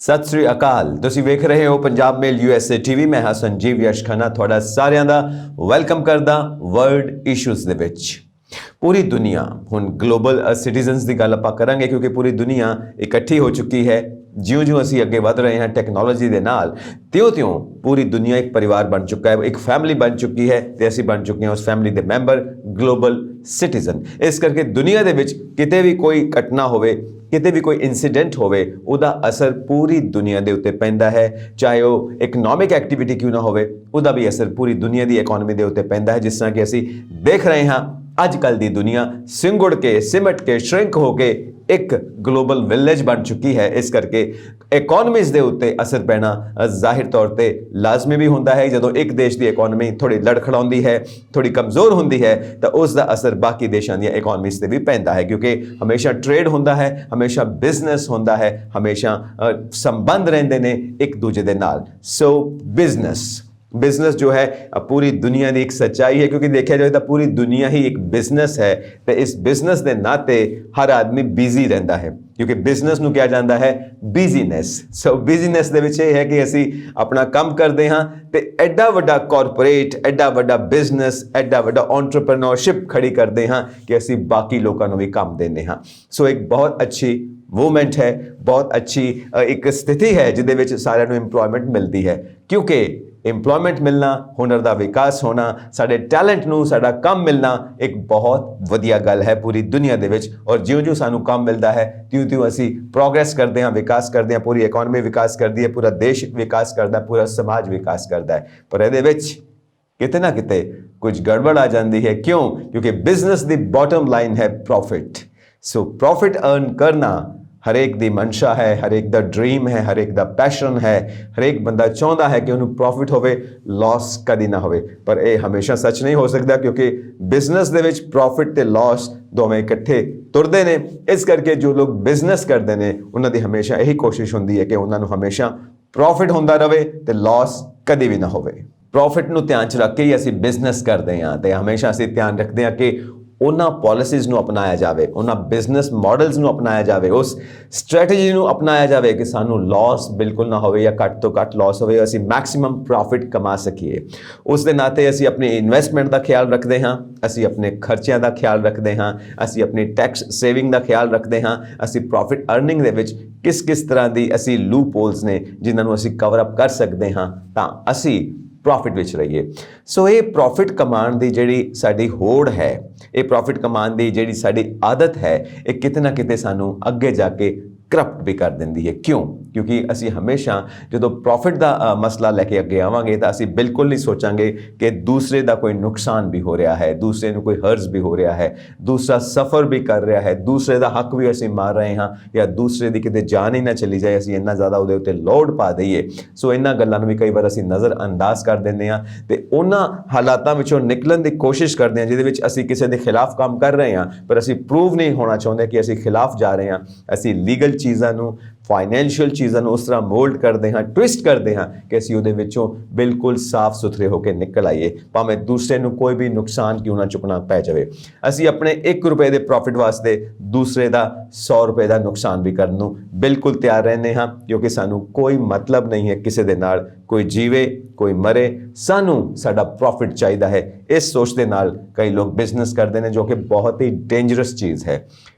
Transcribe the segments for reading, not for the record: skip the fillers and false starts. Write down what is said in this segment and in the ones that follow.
ਸਤਿ ਸ੍ਰੀ ਅਕਾਲ। ਤੁਸੀਂ ਵੇਖ ਰਹੇ ਹੋ ਪੰਜਾਬ ਮੇਲ USA TV। ਮੈਂ ਹਾਂ ਸੰਜੀਵ ਯਸ਼ ਖੰਨਾ, ਤੁਹਾਡਾ ਸਾਰਿਆਂ ਦਾ ਵੈਲਕਮ ਕਰਦਾ ਵਰਲਡ ਇਸ਼ੂਜ਼ ਦੇ ਵਿੱਚ। ਪੂਰੀ ਦੁਨੀਆ ਹੁਣ ਗਲੋਬਲ ਸਿਟੀਜ਼ਨਸ ਦੀ ਗੱਲ ਆਪਾਂ ਕਰਾਂਗੇ, ਕਿਉਂਕਿ ਪੂਰੀ ਦੁਨੀਆ ਇਕੱਠੀ ਹੋ ਚੁੱਕੀ ਹੈ। ਜਿਉਂ-ਜਿਉਂ ਅਸੀਂ ਅੱਗੇ ਵਧ ਰਹੇ ਹਾਂ ਟੈਕਨੋਲੋਜੀ ਦੇ ਨਾਲ, ਤਿਉਂ-ਤਿਉਂ ਪੂਰੀ ਦੁਨੀਆ ਇੱਕ ਪਰਿਵਾਰ ਬਣ ਚੁੱਕਾ ਹੈ, ਇੱਕ ਫੈਮਿਲੀ ਬਣ ਚੁੱਕੀ ਹੈ ਤੇ ਅਸੀਂ ਬਣ ਚੁੱਕੇ ਹਾਂ ਉਸ ਫੈਮਿਲੀ ਦੇ ਮੈਂਬਰ, ਗਲੋਬਲ ਸਿਟੀਜ਼ਨ। ਇਸ ਕਰਕੇ ਦੁਨੀਆ ਦੇ ਵਿੱਚ ਕਿਤੇ ਵੀ ਕੋਈ ਘਟਨਾ ਹੋਵੇ, ਕਿਤੇ ਵੀ ਕੋਈ ਇਨਸੀਡੈਂਟ ਹੋਵੇ, ਉਹਦਾ ਅਸਰ ਪੂਰੀ ਦੁਨੀਆ ਦੇ ਉੱਤੇ ਪੈਂਦਾ ਹੈ। ਚਾਹੇ ਉਹ ਇਕਨੋਮਿਕ ਐਕਟੀਵਿਟੀ ਕਿਉਂ ਨਾ ਹੋਵੇ, ਉਹਦਾ ਵੀ ਅਸਰ ਪੂਰੀ ਦੁਨੀਆ ਦੀ ਇਕਨੋਮੀ ਦੇ ਉੱਤੇ ਪੈਂਦਾ ਹੈ। ਜਿਸ ਤਰ੍ਹਾਂ ਕਿ ਅਸੀਂ ਦੇਖ ਰਹੇ ਹਾਂ ਅੱਜ ਕੱਲ੍ਹ ਦੀ ਦੁਨੀਆ ਸਿੰਗੁੜ ਕੇ, ਸਿਮਟ ਕੇ, ਸ਼ਰਿੰਕ ਹੋ ਕੇ ਇੱਕ ਗਲੋਬਲ ਵਿਲੇਜ ਬਣ ਚੁੱਕੀ ਹੈ। ਇਸ ਕਰਕੇ ਇਕਨੋਮੀਜ਼ ਦੇ ਉੱਤੇ ਅਸਰ ਪੈਣਾ ਜ਼ਾਹਿਰ ਤੌਰ ਤੇ ਲਾਜ਼ਮੀ ਵੀ ਹੁੰਦਾ ਹੈ। ਜਦੋਂ ਇੱਕ ਦੇਸ਼ ਦੀ ਇਕਨੋਮੀ ਥੋੜੀ ਲੜਖੜਾਉਂਦੀ ਹੈ, ਥੋੜੀ ਕਮਜ਼ੋਰ ਹੁੰਦੀ ਹੈ, ਤਾਂ ਉਸ ਦਾ ਅਸਰ ਬਾਕੀ ਦੇਸ਼ਾਂ ਦੀਆਂ ਇਕਨੋਮੀਜ਼ ਤੇ ਵੀ ਪੈਂਦਾ ਹੈ, ਕਿਉਂਕਿ ਹਮੇਸ਼ਾ ਟ੍ਰੇਡ ਹੁੰਦਾ ਹੈ, ਹਮੇਸ਼ਾ ਬਿਜ਼ਨਸ ਹੁੰਦਾ ਹੈ, ਹਮੇਸ਼ਾ ਸੰਬੰਧ ਰਹਿੰਦੇ ਨੇ ਇੱਕ ਦੂਜੇ ਦੇ ਨਾਲ। ਸੋ ਬਿਜ਼ਨਸ ਜੋ ਹੈ ਪੂਰੀ ਦੁਨੀਆ ਦੀ ਇੱਕ ਸੱਚਾਈ ਹੈ, ਕਿਉਂਕਿ ਦੇਖਿਆ ਜਾਏ ਤਾਂ ਪੂਰੀ ਦੁਨੀਆ ਹੀ ਇੱਕ ਬਿਜ਼ਨਸ ਹੈ ਤੇ ਇਸ ਬਿਜ਼ਨਸ ਦੇ ਨਾਤੇ ਹਰ ਆਦਮੀ ਬਿਜ਼ੀ ਰਹਿੰਦਾ ਹੈ, ਕਿਉਂਕਿ ਬਿਜ਼ਨਸ ਨੂੰ ਕਿਹਾ ਜਾਂਦਾ ਹੈ ਬਿਜ਼ੀਨੈਸ। ਸੋ ਬਿਜ਼ੀਨੈਸ ਦੇ ਵਿੱਚ ਇਹ ਹੈ ਕਿ ਅਸੀਂ ਆਪਣਾ ਕੰਮ ਕਰਦੇ ਹਾਂ ਤੇ ਐਡਾ ਵੱਡਾ ਕਾਰਪੋਰੇਟ, ਐਡਾ ਵੱਡਾ ਬਿਜ਼ਨਸ, ਐਡਾ ਵੱਡਾ ਐਂਟਰਪ੍ਰੀਨਿਓਰਸ਼ਿਪ ਖੜੀ ਕਰਦੇ ਹਾਂ ਕਿ ਅਸੀਂ ਬਾਕੀ ਲੋਕਾਂ ਨੂੰ ਵੀ ਕੰਮ ਦਿੰਦੇ ਹਾਂ। ਸੋ ਇੱਕ ਬਹੁਤ ਅੱਛੀ ਮੂਵਮੈਂਟ ਹੈ, ਬਹੁਤ ਅੱਛੀ ਇੱਕ ਸਥਿਤੀ ਹੈ ਜਿਹਦੇ ਵਿੱਚ ਸਾਰਿਆਂ ਨੂੰ ਇੰਪਲੋਇਮੈਂਟ ਮਿਲਦੀ ਹੈ, ਕਿਉਂਕਿ ਇੰਪਲੋਇਮੈਂਟ ਮਿਲਣਾ, ਹੁਨਰ ਦਾ ਵਿਕਾਸ ਹੋਣਾ, ਸਾਡੇ ਟੈਲੈਂਟ ਨੂੰ ਸਾਡਾ ਕੰਮ ਮਿਲਣਾ ਇੱਕ ਬਹੁਤ ਵਧੀਆ ਗੱਲ ਹੈ ਪੂਰੀ ਦੁਨੀਆ ਦੇ ਵਿੱਚ। ਔਰ ਜਿਉਂ-ਜਿਉਂ ਸਾਨੂੰ ਕੰਮ ਮਿਲਦਾ ਹੈ ਤਿਉਂ-ਤਿਉਂ ਅਸੀਂ ਪ੍ਰੋਗਰੈਸ ਕਰਦੇ ਹਾਂ, ਵਿਕਾਸ ਕਰਦੇ ਹਾਂ, ਪੂਰੀ ਇਕਨੋਮੀ ਵਿਕਾਸ ਕਰਦੀ ਹੈ, ਪੂਰਾ ਦੇਸ਼ ਵਿਕਾਸ ਕਰਦਾ, ਪੂਰਾ ਸਮਾਜ ਵਿਕਾਸ ਕਰਦਾ ਹੈ। ਪਰ ਇਹਦੇ ਵਿੱਚ ਕਿਤੇ ਨਾ ਕਿਤੇ ਕੁਝ ਗੜਬੜ ਆ ਜਾਂਦੀ ਹੈ। ਕਿਉਂ? ਕਿਉਂਕਿ ਬਿਜ਼ਨਸ ਦੀ ਬਾਟਮ ਲਾਈਨ ਹੈ ਪ੍ਰੋਫਿਟ। ਸੋ ਪ੍ਰੋਫਿਟ ਅਰਨ ਕਰਨਾ ਹਰੇਕ ਦੀ ਮਨਸ਼ਾ ਹੈ, ਹਰੇਕ ਦਾ ਡ੍ਰੀਮ ਹੈ, ਹਰੇਕ ਦਾ ਪੈਸ਼ਨ ਹੈ। ਹਰੇਕ ਬੰਦਾ ਚਾਹੁੰਦਾ ਹੈ ਕਿ ਉਹਨੂੰ ਪ੍ਰੋਫਿਟ ਹੋਵੇ, ਲਾਸ ਕਦੀ ਨਾ ਹੋਵੇ। ਪਰ ਇਹ ਹਮੇਸ਼ਾ ਸੱਚ ਨਹੀਂ ਹੋ ਸਕਦਾ, ਕਿਉਂਕਿ ਬਿਜ਼ਨਸ ਦੇ ਵਿੱਚ ਪ੍ਰੋਫਿਟ ਤੇ ਲਾਸ ਦੋਵੇਂ ਇਕੱਠੇ ਤੁਰਦੇ ਨੇ। ਇਸ ਕਰਕੇ ਜੋ ਲੋਕ ਬਿਜ਼ਨਸ ਕਰਦੇ ਨੇ ਉਹਨਾਂ ਦੀ ਹਮੇਸ਼ਾ ਇਹੀ ਕੋਸ਼ਿਸ਼ ਹੁੰਦੀ ਹੈ ਕਿ ਉਹਨਾਂ ਨੂੰ ਹਮੇਸ਼ਾ ਪ੍ਰੋਫਿਟ ਹੁੰਦਾ ਰਹੇ ਤੇ ਲਾਸ ਕਦੀ ਵੀ ਨਾ ਹੋਵੇ। ਪ੍ਰੋਫਿਟ ਨੂੰ ਧਿਆਨ 'ਚ ਰੱਖ ਕੇ ਹੀ ਅਸੀਂ ਬਿਜ਼ਨਸ ਕਰਦੇ ਹਾਂ ਤੇ ਹਮੇਸ਼ਾ ਅਸੀਂ ਧਿਆਨ ਰੱਖਦੇ ਹਾਂ ਕਿ ਉਹਨਾਂ ਪਾਲਿਸੀਜ਼ ਨੂੰ ਅਪਣਾਇਆ ਜਾਵੇ, ਉਹਨਾਂ ਬਿਜ਼ਨਸ ਮਾਡਲਸ ਨੂੰ ਅਪਣਾਇਆ ਜਾਵੇ, ਉਸ ਸਟ੍ਰੈਟਜੀ ਨੂੰ ਅਪਣਾਇਆ ਜਾਵੇ ਕਿ ਸਾਨੂੰ ਲਾਸ ਬਿਲਕੁਲ ਨਾ ਹੋਵੇ ਜਾਂ ਘੱਟ ਤੋਂ ਘੱਟ ਲਾਸ ਹੋਵੇ, ਅਸੀਂ ਮੈਕਸਿਮਮ ਪ੍ਰੋਫਿਟ ਕਮਾ ਸਕੀਏ। ਉਸ ਦੇ ਨਾਤੇ ਅਸੀਂ ਆਪਣੀ ਇਨਵੈਸਟਮੈਂਟ ਦਾ ਖਿਆਲ ਰੱਖਦੇ ਹਾਂ, ਅਸੀਂ ਆਪਣੇ ਖਰਚਿਆਂ ਦਾ ਖਿਆਲ ਰੱਖਦੇ ਹਾਂ, ਅਸੀਂ ਆਪਣੀ ਟੈਕਸ ਸੇਵਿੰਗ ਦਾ ਖਿਆਲ ਰੱਖਦੇ ਹਾਂ, ਅਸੀਂ ਪ੍ਰੋਫਿਟ ਅਰਨਿੰਗ ਦੇ ਵਿੱਚ ਕਿਸ ਤਰ੍ਹਾਂ ਦੀ ਅਸੀਂ ਲੂਪ ਹੋਲਸ ਨੇ ਜਿਨ੍ਹਾਂ ਨੂੰ ਅਸੀਂ ਕਵਰ ਅਪ ਕਰ ਸਕਦੇ ਹਾਂ ਤਾਂ ਅਸੀਂ ਪ੍ਰੋਫਿਟ ਵਿੱਚ ਰਹੀਏ। ਸੋ ਇਹ ਪ੍ਰੋਫਿਟ ਕਮਾਉਣ ਦੀ ਜਿਹੜੀ ਸਾਡੀ ਹੋੜ ਹੈ, ਇਹ ਪ੍ਰੋਫਿਟ ਕਮਾਉਣ ਦੀ ਜਿਹੜੀ ਸਾਡੀ ਆਦਤ ਹੈ, ਇਹ ਕਿਤੇ ਨਾ ਕਿਤੇ ਸਾਨੂੰ ਅੱਗੇ ਜਾ ਕੇ ਕਰਪਟ ਵੀ ਕਰ ਦਿੰਦੀ ਹੈ। ਕਿਉਂ? ਕਿਉਂਕਿ ਅਸੀਂ ਹਮੇਸ਼ਾ ਜਦੋਂ ਪ੍ਰੋਫਿਟ ਦਾ ਮਸਲਾ ਲੈ ਕੇ ਅੱਗੇ ਆਵਾਂਗੇ ਤਾਂ ਅਸੀਂ ਬਿਲਕੁਲ ਨਹੀਂ ਸੋਚਾਂਗੇ ਕਿ ਦੂਸਰੇ ਦਾ ਕੋਈ ਨੁਕਸਾਨ ਵੀ ਹੋ ਰਿਹਾ ਹੈ, ਦੂਸਰੇ ਨੂੰ ਕੋਈ ਹਰਜ਼ ਵੀ ਹੋ ਰਿਹਾ ਹੈ, ਦੂਸਰਾ ਸਫਰ ਵੀ ਕਰ ਰਿਹਾ ਹੈ, ਦੂਸਰੇ ਦਾ ਹੱਕ ਵੀ ਅਸੀਂ ਮਾਰ ਰਹੇ ਹਾਂ, ਜਾਂ ਦੂਸਰੇ ਦੀ ਕਿਤੇ ਜਾਨ ਹੀ ਨਾ ਚਲੀ ਜਾਏ, ਅਸੀਂ ਇੰਨਾ ਜ਼ਿਆਦਾ ਉਹਦੇ ਉੱਤੇ ਲੋਡ ਪਾ ਦਈਏ। ਸੋ ਇਹਨਾਂ ਗੱਲਾਂ ਨੂੰ ਵੀ ਕਈ ਵਾਰ ਅਸੀਂ ਨਜ਼ਰ ਅੰਦਾਜ਼ ਕਰ ਦਿੰਦੇ ਹਾਂ ਤੇ ਉਹਨਾਂ ਹਾਲਾਤਾਂ ਵਿੱਚੋਂ ਨਿਕਲਣ ਦੀ ਕੋਸ਼ਿਸ਼ ਕਰਦੇ ਹਾਂ ਜਿਹਦੇ ਵਿੱਚ ਅਸੀਂ ਕਿਸੇ ਦੇ ਖਿਲਾਫ ਕੰਮ ਕਰ ਰਹੇ ਹਾਂ, ਪਰ ਅਸੀਂ ਪ੍ਰੂਵ ਨਹੀਂ ਹੋਣਾ ਚਾਹੁੰਦੇ ਕਿ ਅਸੀਂ ਖਿਲਾਫ ਜਾ ਰਹੇ ਹਾਂ। ਅਸੀਂ ਲੀਗਲ ਚੀਜ਼ਾਂ ਨੂੰ, ਫਾਈਨੈਂਸ਼ੀਅਲ ਚੀਜ਼ਾਂ ਨੂੰ ਉਸ ਤਰ੍ਹਾਂ ਮੋਲਡ ਕਰਦੇ ਹਾਂ, ਟਵਿਸਟ ਕਰਦੇ ਹਾਂ ਕਿ ਅਸੀਂ ਉਹਦੇ ਵਿੱਚੋਂ ਬਿਲਕੁਲ ਸਾਫ਼ ਸੁਥਰੇ ਹੋ ਕੇ ਨਿਕਲ ਆਈਏ, ਭਾਵੇਂ ਦੂਸਰੇ ਨੂੰ ਕੋਈ ਵੀ ਨੁਕਸਾਨ ਕਿਉਂ ਨਾ ਚੁੱਕਣਾ ਪੈ ਜਾਵੇ। ਅਸੀਂ ਆਪਣੇ 1 ਰੁਪਏ ਦੇ ਪ੍ਰੋਫਿਟ ਵਾਸਤੇ ਦੂਸਰੇ ਦਾ 100 ਰੁਪਏ ਦਾ ਨੁਕਸਾਨ ਵੀ ਕਰਨ ਨੂੰ ਬਿਲਕੁਲ ਤਿਆਰ ਰਹਿੰਦੇ ਹਾਂ, ਕਿਉਂਕਿ ਸਾਨੂੰ ਕੋਈ ਮਤਲਬ ਨਹੀਂ ਹੈ ਕਿਸੇ ਦੇ ਨਾਲ, ਕੋਈ ਜੀਵੇ ਕੋਈ ਮਰੇ, ਸਾਨੂੰ ਸਾਡਾ ਪ੍ਰੋਫਿਟ ਚਾਹੀਦਾ ਹੈ। ਇਸ ਸੋਚ ਦੇ ਨਾਲ ਕਈ ਲੋਕ ਬਿਜ਼ਨਸ ਕਰਦੇ ਨੇ, ਜੋ ਕਿ ਬਹੁਤ ਹੀ ਡੇਂਜਰਸ ਚੀਜ਼ ਹੈ,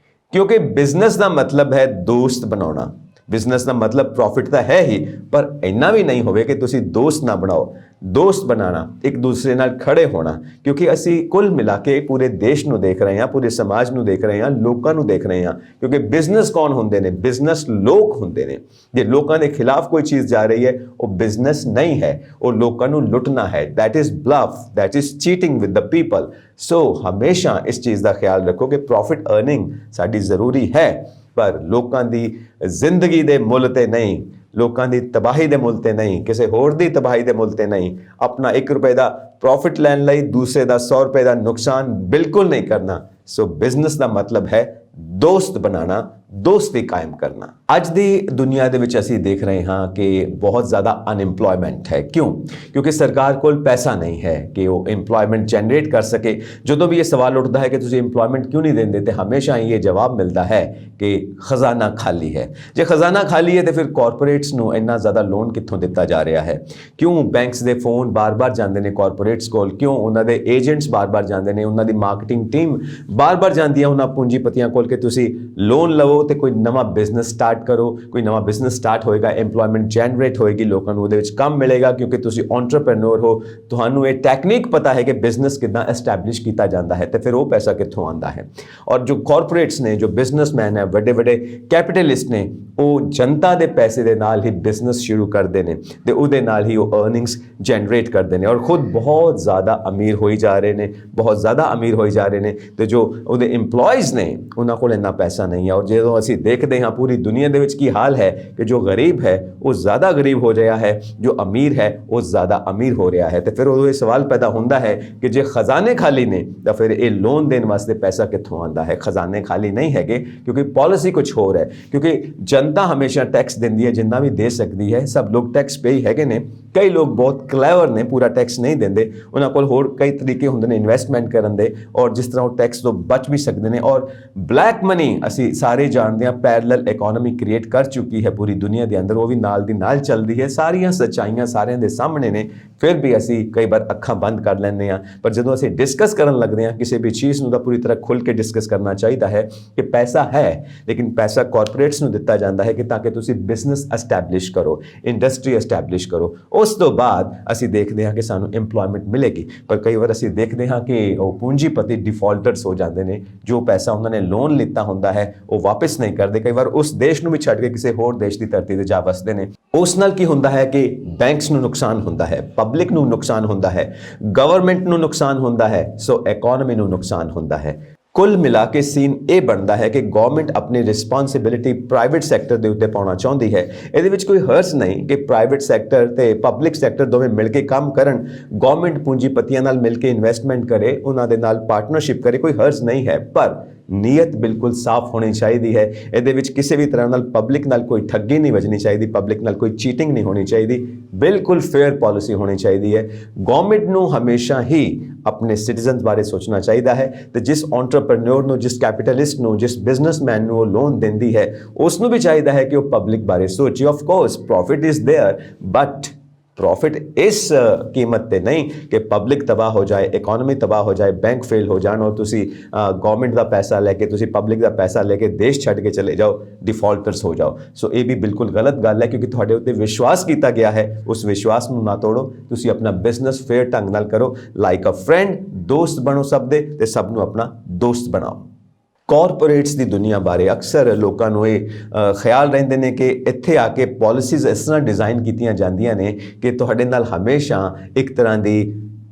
ਕਿਉਂਕਿ ਬਿਜ਼ਨਸ ਦਾ ਮਤਲਬ ਹੈ ਦੋਸਤ ਬਣਾਉਣਾ। ਬਿਜ਼ਨਸ ਦਾ ਮਤਲਬ ਪ੍ਰੋਫਿਟ ਤਾਂ ਹੈ ਹੀ, ਪਰ ਇੰਨਾ ਵੀ ਨਹੀਂ ਹੋਵੇ ਕਿ ਤੁਸੀਂ ਦੋਸਤ ਨਾ ਬਣਾਓ। ਦੋਸਤ ਬਣਾਉਣਾ, ਇੱਕ ਦੂਸਰੇ ਨਾਲ ਖੜੇ ਹੋਣਾ, ਕਿਉਂਕਿ ਅਸੀਂ ਕੁੱਲ ਮਿਲਾ ਕੇ ਪੂਰੇ ਦੇਸ਼ ਨੂੰ ਦੇਖ ਰਹੇ ਹਾਂ, ਪੂਰੇ ਸਮਾਜ ਨੂੰ ਦੇਖ ਰਹੇ ਹਾਂ, ਲੋਕਾਂ ਨੂੰ ਦੇਖ ਰਹੇ ਹਾਂ। ਕਿਉਂਕਿ ਬਿਜ਼ਨਸ ਕੌਣ ਹੁੰਦੇ ਨੇ? ਬਿਜ਼ਨਸ ਲੋਕ ਹੁੰਦੇ ਨੇ। ਜੇ ਲੋਕਾਂ ਦੇ ਖਿਲਾਫ ਕੋਈ ਚੀਜ਼ ਜਾ ਰਹੀ ਹੈ, ਉਹ ਬਿਜ਼ਨਸ ਨਹੀਂ ਹੈ, ਉਹ ਲੋਕਾਂ ਨੂੰ ਲੁੱਟਣਾ ਹੈ। That is bluff, that is cheating with the people. So ਹਮੇਸ਼ਾ ਇਸ ਚੀਜ਼ ਦਾ ਖਿਆਲ ਰੱਖੋ ਕਿ ਪ੍ਰੋਫਿਟ ਅਰਨਿੰਗ ਸਾਡੀ ਜ਼ਰੂਰੀ ਹੈ, ਪਰ ਲੋਕਾਂ ਦੀ ਜ਼ਿੰਦਗੀ ਦੇ ਮੁੱਲ ਤੇ ਨਹੀਂ, ਲੋਕਾਂ ਦੀ ਤਬਾਹੀ ਦੇ ਮੁੱਲ ਤੇ ਨਹੀਂ, ਕਿਸੇ ਹੋਰ ਦੀ ਤਬਾਹੀ ਦੇ ਮੁੱਲ ਤੇ ਨਹੀਂ। ਆਪਣਾ 1 ਰੁਪਏ ਦਾ ਪ੍ਰੋਫਿਟ ਲੈਣ ਲਈ ਦੂਸਰੇ ਦਾ 100 ਰੁਪਏ ਦਾ ਨੁਕਸਾਨ ਬਿਲਕੁਲ ਨਹੀਂ ਕਰਨਾ। ਸੋ ਬਿਜ਼ਨਸ ਦਾ ਮਤਲਬ ਹੈ ਦੋਸਤ ਬਣਾਉਣਾ, ਦੋਸਤੀ ਕਾਇਮ ਕਰਨਾ। ਅੱਜ ਦੀ ਦੁਨੀਆ ਦੇ ਵਿੱਚ ਅਸੀਂ ਦੇਖ ਰਹੇ ਹਾਂ ਕਿ ਬਹੁਤ ਜ਼ਿਆਦਾ ਅਨਇੰਪਲੋਇਮੈਂਟ ਹੈ। ਕਿਉਂ? ਕਿਉਂਕਿ ਸਰਕਾਰ ਕੋਲ ਪੈਸਾ ਨਹੀਂ ਹੈ ਕਿ ਉਹ ਇੰਪਲੋਇਮੈਂਟ ਜਨਰੇਟ ਕਰ ਸਕੇ। ਜਦੋਂ ਵੀ ਇਹ ਸਵਾਲ ਉੱਠਦਾ ਹੈ ਕਿ ਤੁਸੀਂ ਇੰਪਲੋਇਮੈਂਟ ਕਿਉਂ ਨਹੀਂ ਦਿੰਦੇ, ਤੇ ਹਮੇਸ਼ਾ ਹੀ ਇਹ ਜਵਾਬ ਮਿਲਦਾ ਹੈ ਕਿ ਖਜ਼ਾਨਾ ਖਾਲੀ ਹੈ। ਜੇ ਖਜ਼ਾਨਾ ਖਾਲੀ ਹੈ ਤੇ ਫਿਰ ਕਾਰਪੋਰੇਟਸ ਨੂੰ ਇੰਨਾ ਜ਼ਿਆਦਾ ਲੋਨ ਕਿੱਥੋਂ ਦਿੱਤਾ ਜਾ ਰਿਹਾ ਹੈ? ਕਿਉਂ ਬੈਂਕਸ ਦੇ ਫੋਨ ਬਾਰ-ਬਾਰ ਜਾਂਦੇ ਨੇ ਕਾਰਪੋਰੇਟਸ ਕੋਲ? ਕਿਉਂ ਉਹਨਾਂ ਦੇ ਏਜੰਟਸ ਬਾਰ-ਬਾਰ ਜਾਂਦੇ ਨੇ? ਉਹਨਾਂ ਦੀ ਮਾਰਕੀਟਿੰਗ ਟੀਮ ਬਾਰ-ਬਾਰ ਜਾਂਦੀ ਹੈ ਉਹਨਾਂ ਪੂੰਜੀਪਤੀਆਂ ਕੋਲ ਕਿ ਤੁਸੀਂ ਲੋਨ ਲਵੋ ਤੇ ਕੋਈ ਨਵਾਂ ਬਿਜ਼ਨਸ ਸਟਾਰਟ ਕਰੋ। ਕੋਈ ਨਵਾਂ ਬਿਜ਼ਨਸ ਸਟਾਰਟ ਹੋਏਗਾ, ਇੰਪਲੋਇਮੈਂਟ ਜਨਰੇਟ ਹੋਏਗੀ, ਲੋਕਾਂ ਨੂੰ ਉਹਦੇ ਵਿੱਚ ਕੰਮ ਮਿਲੇਗਾ ਕਿਉਂਕਿ ਤੁਸੀਂ ਐਂਟਰਪ੍ਰੈਨਿਓਰ ਹੋ, ਤੁਹਾਨੂੰ ਇਹ ਟੈਕਨੀਕ ਪਤਾ ਹੈ ਕਿ ਬਿਜ਼ਨਸ ਕਿੱਦਾਂ ਐਸਟੈਬਲਿਸ਼ ਕੀਤਾ ਜਾਂਦਾ ਹੈ, ਤੇ ਫਿਰ ਉਹ ਪੈਸਾ ਕਿੱਥੋਂ ਆਉਂਦਾ ਹੈ। ਔਰ ਜੋ ਕਾਰਪੋਰੇਟਸ ਨੇ, ਜੋ ਬਿਜ਼ਨਸਮੈਨ ਹੈ, ਵੱਡੇ ਵੱਡੇ ਕੈਪੀਟਲਿਸਟ ਨੇ, ਉਹ ਜਨਤਾ ਦੇ ਪੈਸੇ ਦੇ ਨਾਲ ਹੀ ਬਿਜ਼ਨਸ ਸ਼ੁਰੂ ਕਰਦੇ ਨੇ ਤੇ ਉਹਦੇ ਨਾਲ ਹੀ ਉਹ ਅਰਨਿੰਗਸ ਜਨਰੇਟ ਕਰਦੇ ਨੇ ਔਰ ਖੁਦ ਬਹੁਤ ਜ਼ਿਆਦਾ ਅਮੀਰ ਹੋਈ ਜਾ ਰਹੇ ਨੇ, ਬਹੁਤ ਜ਼ਿਆਦਾ ਅਮੀਰ ਹੋਈ ਜਾ ਰਹੇ ਨੇ। ਤੇ ਜੋ ਉਹਦੇ ਇੰਪਲੋਇਜ਼ ਨੇ ਉਹਨਾਂ ਕੋਲ ਇੰਨਾ ਪੈਸਾ ਨਹੀਂ ਹੈ। ਔਰ ਜਦੋਂ ਅਸੀਂ ਦੇਖਦੇ ਹਾਂ ਪੂਰੀ ਦੁਨੀਆ ਦੇ ਵਿੱਚ ਕੀ ਹਾਲ ਹੈ ਕਿ ਜੋ ਗਰੀਬ ਹੈ ਉਹ ਜ਼ਿਆਦਾ ਗਰੀਬ ਹੋ ਰਿਹਾ ਹੈ, ਜੋ ਅਮੀਰ ਹੈ ਉਹ ਜ਼ਿਆਦਾ ਅਮੀਰ ਹੋ ਰਿਹਾ ਹੈ। ਤੇ ਫਿਰ ਉਦੋਂ ਇਹ ਸਵਾਲ ਪੈਦਾ ਹੁੰਦਾ ਹੈ ਕਿ ਜੇ ਖਜ਼ਾਨੇ ਖਾਲੀ ਨੇ ਤਾਂ ਫਿਰ ਇਹ ਲੋਨ ਦੇਣ ਵਾਸਤੇ ਪੈਸਾ ਕਿੱਥੋਂ ਆਉਂਦਾ ਹੈ? ਖਜ਼ਾਨੇ ਖਾਲੀ ਨਹੀਂ ਹੈਗੇ ਕਿਉਂਕਿ ਪਾਲਿਸੀ ਕੁਝ ਹੋਰ ਹੈ, ਕਿਉਂਕਿ ਜਨਤਾ ਹਮੇਸ਼ਾ ਟੈਕਸ ਦਿੰਦੀ ਹੈ, ਜਿੰਨਾ ਵੀ ਦੇ ਸਕਦੀ ਹੈ। ਸਭ ਲੋਕ ਟੈਕਸ ਪੇ ਹੀ ਹੈਗੇ ਨੇ। ਕਈ ਲੋਕ ਬਹੁਤ ਕਲੈਵਰ ਨੇ, ਪੂਰਾ ਟੈਕਸ ਨਹੀਂ ਦਿੰਦੇ, ਉਹਨਾਂ ਕੋਲ ਹੋਰ ਕਈ ਤਰੀਕੇ ਹੁੰਦੇ ਨੇ ਇਨਵੈਸਟਮੈਂਟ ਕਰਨ ਦੇ, ਔਰ ਜਿਸ ਤਰ੍ਹਾਂ ਉਹ ਟੈਕਸ ਤੋਂ ਬਚ ਵੀ ਸਕਦੇ ਨੇ। ਔਰ ਬਲੈਕ ਮਨੀ ਅਸੀਂ ਸਾਰੇ ਜਾਣਦੇ ਹਾਂ ਪੈਰਲਲ ਇਕਨੋਮੀ ਕ੍ਰੀਏਟ ਕਰ ਚੁੱਕੀ ਹੈ ਪੂਰੀ ਦੁਨੀਆ ਦੇ ਅੰਦਰ, ਉਹ ਵੀ ਨਾਲ ਦੀ ਨਾਲ ਚੱਲਦੀ ਹੈ। ਸਾਰੀਆਂ ਸੱਚਾਈਆਂ ਸਾਰਿਆਂ ਦੇ ਸਾਹਮਣੇ ਨੇ, ਫਿਰ ਵੀ ਅਸੀਂ ਕਈ ਵਾਰ ਅੱਖਾਂ ਬੰਦ ਕਰ ਲੈਂਦੇ ਹਾਂ। ਪਰ ਜਦੋਂ ਅਸੀਂ ਡਿਸਕਸ ਕਰਨ ਲੱਗਦੇ ਹਾਂ ਕਿਸੇ ਵੀ ਚੀਜ਼ ਨੂੰ ਤਾਂ ਪੂਰੀ ਤਰ੍ਹਾਂ ਖੁੱਲ੍ਹ ਕੇ ਡਿਸਕਸ ਕਰਨਾ ਚਾਹੀਦਾ ਹੈ ਕਿ ਪੈਸਾ ਹੈ, ਲੇਕਿਨ ਪੈਸਾ ਕਾਰਪੋਰੇਟਸ ਨੂੰ ਦਿੱਤਾ ਜਾਂਦਾ ਹੈ ਕਿ ਤਾਂ ਕਿ ਤੁਸੀਂ ਬਿਜ਼ਨਸ ਐਸਟੈਬਲਿਸ਼ ਕਰੋ, ਇੰਡਸਟਰੀ ਐਸਟੈਬਲਿਸ਼ ਕਰੋ। ਉਸ ਤੋਂ ਬਾਅਦ ਅਸੀਂ ਦੇਖਦੇ ਹਾਂ ਕਿ ਸਾਨੂੰ ਇੰਪਲੋਇਮੈਂਟ ਮਿਲੇਗੀ। ਪਰ ਕਈ ਵਾਰ ਅਸੀਂ ਦੇਖਦੇ ਹਾਂ ਕਿ ਉਹ ਪੂੰਜੀਪਤੀ ਡਿਫਾਲਟਰਸ ਹੋ ਜਾਂਦੇ ਨੇ। ਜੋ ਪੈਸਾ ਉਹਨਾਂ ਨੇ ਲੋਨ ਲਿੱਤਾ ਹੁੰਦਾ ਹੈ ਉਹ ਵਾਪਸ ਨਹੀਂ ਕਰਦੇ। ਕਈ ਵਾਰ ਉਸ ਦੇਸ਼ ਨੂੰ ਵੀ ਛੱਡ ਕੇ ਕਿਸੇ ਹੋਰ ਦੇਸ਼ ਦੀ ਧਰਤੀ ਤੇ ਜਾ ਵਸਦੇ ਨੇ। ਉਸ ਨਾਲ ਕੀ ਹੁੰਦਾ ਹੈ ਕਿ ਬੈਂਕਸ ਨੂੰ ਨੁਕਸਾਨ ਹੁੰਦਾ ਹੈ, ਪਬਲਿਕ ਨੂੰ ਨੁਕਸਾਨ ਹੁੰਦਾ ਹੈ, ਗਵਰਨਮੈਂਟ ਨੂੰ ਨੁਕਸਾਨ ਹੁੰਦਾ ਹੈ, ਸੋ ਇਕਨੋਮੀ ਨੂੰ ਨੁਕਸਾਨ ਹੁੰਦਾ ਹੈ। ਕੁੱਲ ਮਿਲਾ ਕੇ ਸੀਨ ਇਹ ਬਣਦਾ ਹੈ ਕਿ ਗਵਰਨਮੈਂਟ ਆਪਣੀ ਰਿਸਪੌਂਸਿਬਿਲਿਟੀ ਪ੍ਰਾਈਵੇਟ ਸੈਕਟਰ ਦੇ ਉੱਤੇ ਪਾਉਣਾ ਚਾਹੁੰਦੀ ਹੈ। ਇਹਦੇ ਵਿੱਚ ਕੋਈ ਹਰਜ਼ ਨਹੀਂ ਕਿ ਪ੍ਰਾਈਵੇਟ ਸੈਕਟਰ ਤੇ ਪਬਲਿਕ ਸੈਕਟਰ ਦੋਵੇਂ ਮਿਲ ਕੇ ਕੰਮ ਕਰਨ। ਗਵਰਨਮੈਂਟ ਪੂੰਜੀਪਤੀਆਂ ਨਾਲ ਮਿਲ ਕੇ ਇਨਵੈਸਟਮੈਂਟ ਕਰੇ, ਉਹਨਾਂ ਦੇ ਨਾਲ ਪਾਰਟਨਰਸ਼ਿਪ ਕਰੇ, ਕੋਈ ਹਰਜ਼ ਨਹੀਂ ਹੈ। ਪਰ ਨੀਅਤ ਬਿਲਕੁਲ ਸਾਫ਼ ਹੋਣੀ ਚਾਹੀਦੀ ਹੈ। ਇਹਦੇ ਵਿੱਚ ਕਿਸੇ ਵੀ ਤਰ੍ਹਾਂ ਨਾਲ ਪਬਲਿਕ ਨਾਲ ਕੋਈ ਠੱਗੀ ਨਹੀਂ ਵੱਜਣੀ ਚਾਹੀਦੀ, ਪਬਲਿਕ ਨਾਲ ਕੋਈ ਚੀਟਿੰਗ ਨਹੀਂ ਹੋਣੀ ਚਾਹੀਦੀ, ਬਿਲਕੁਲ ਫੇਅਰ ਪਾਲਿਸੀ ਹੋਣੀ ਚਾਹੀਦੀ ਹੈ। ਗਵਰਨਮੈਂਟ ਨੂੰ ਹਮੇਸ਼ਾ ਹੀ ਆਪਣੇ ਸਿਟੀਜ਼ਨਸ ਬਾਰੇ ਸੋਚਣਾ ਚਾਹੀਦਾ ਹੈ ਤੇ ਜਿਸ ਐਂਟਰਪ੍ਰੈਨਿਓਰ ਨੂੰ, ਜਿਸ ਕੈਪੀਟਲਿਸਟ ਨੂੰ, ਜਿਸ ਬਿਜ਼ਨਸਮੈਨ ਨੂੰ ਉਹ ਲੋਨ ਦਿੰਦੀ ਹੈ, ਉਸ ਨੂੰ ਵੀ ਚਾਹੀਦਾ ਹੈ ਕਿ ਉਹ ਪਬਲਿਕ ਬਾਰੇ ਸੋਚੇ। Of course profit is there, but profit इस कीमत पे नहीं कि पब्लिक तबाह हो जाए, इकोनॉमी तबाह हो जाए, बैंक फेल हो जाए और तुसी गवर्नमेंट का पैसा लेके, तुसी पब्लिक का पैसा लेके देश छड़ के चले जाओ, डिफॉल्टर्स हो जाओ। सो ये भी बिल्कुल गलत गल है क्योंकि तुहाडे उत्ते विश्वास किया गया है, उस विश्वास नूं ना तोड़ो। तुसी अपना बिजनेस फेयर ढंग नाल करो, लाइक अ फ्रेंड, दोस्त बनो सब दे ते सब नूं अपना दोस्त बनाओ। ਕਾਰਪੋਰੇਟਸ ਦੀ ਦੁਨੀਆ ਬਾਰੇ ਅਕਸਰ ਲੋਕਾਂ ਨੂੰ ਇਹ ਖਿਆਲ ਰਹਿੰਦੇ ਨੇ ਕਿ ਇੱਥੇ ਆ ਕੇ ਪਾਲਿਸੀਜ਼ ਇਸ ਤਰ੍ਹਾਂ ਡਿਜ਼ਾਈਨ ਕੀਤੀਆਂ ਜਾਂਦੀਆਂ ਨੇ ਕਿ ਤੁਹਾਡੇ ਨਾਲ ਹਮੇਸ਼ਾ ਇੱਕ ਤਰ੍ਹਾਂ ਦੀ